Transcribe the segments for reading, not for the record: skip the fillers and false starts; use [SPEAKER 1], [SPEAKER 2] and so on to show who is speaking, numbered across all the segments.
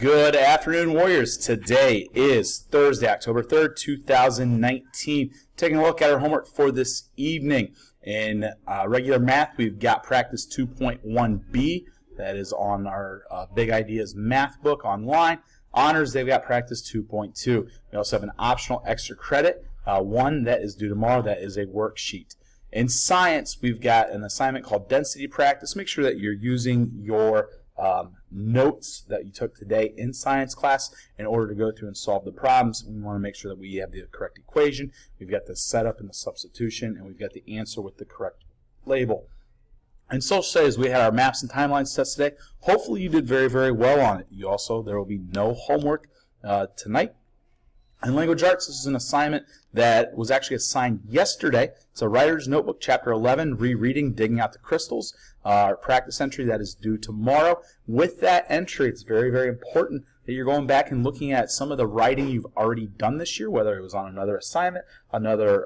[SPEAKER 1] Good afternoon, Warriors. Today is Thursday, October 3rd, 2019. Taking a look at our homework for this evening. In regular math, we've got practice 2.1b. That is on our Big Ideas math book online. Honors, they've got practice 2.2. We also have an optional extra credit, one that is due tomorrow. That is a worksheet. In science, we've got an assignment called density practice. Make sure that you're using your notes that you took today in science class in order to go through and solve the problems. We want to make sure that we have the correct equation. We've got the setup and the substitution, and we've got the answer with the correct label. In social studies, we had our maps and timelines test today. Hopefully you did very, very well on it. There will be no homework tonight. In language arts, this is an assignment that was actually assigned yesterday. It's a writer's notebook, chapter 11, rereading, digging out the crystals. Our practice entry that is due tomorrow. With that entry, it's very, very important that you're going back and looking at some of the writing you've already done this year, whether it was on another assignment, another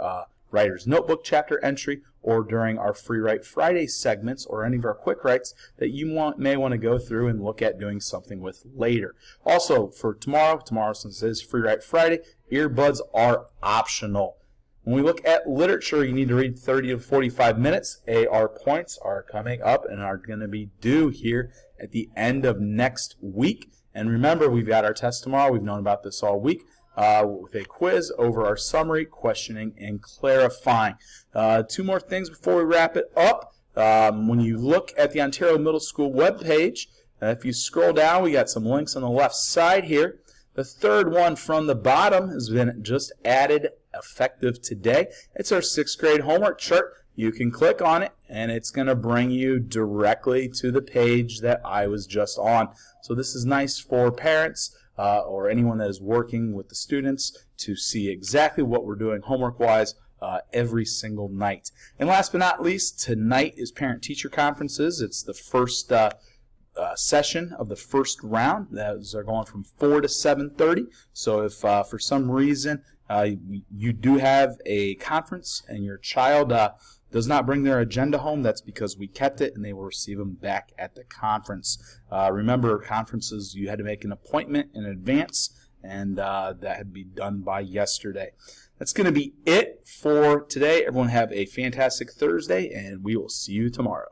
[SPEAKER 1] writer's notebook chapter entry, or during our Free Write Friday segments, or any of our quick writes that you may want to go through and look at doing something with later. Also, for tomorrow, since it is Free Write Friday, earbuds are optional. When we look at literature, you need to read 30 to 45 minutes. AR points are coming up and are going to be due here at the end of next week. And remember, we've got our test tomorrow. We've known about this all week. With a quiz over our summary, questioning, and clarifying. Two more things before we wrap it up. When you look at the Ontario Middle School webpage, if you scroll down, we got some links on the left side here. The third one from the bottom has been just added, effective today. It's our 6th grade homework chart. You can click on it, and it's going to bring you directly to the page that I was just on. So this is nice for parents or anyone that is working with the students to see exactly what we're doing homework-wise every single night. And last but not least, tonight is parent-teacher conferences. It's the first session of the first round. Those are going from 4 to 7:30. So if for some reason you do have a conference and your child does not bring their agenda home, that's because we kept it and they will receive them back at the conference. Remember, conferences, you had to make an appointment in advance, and that had to be done by yesterday. That's going to be it for today. Everyone have a fantastic Thursday, and we will see you tomorrow.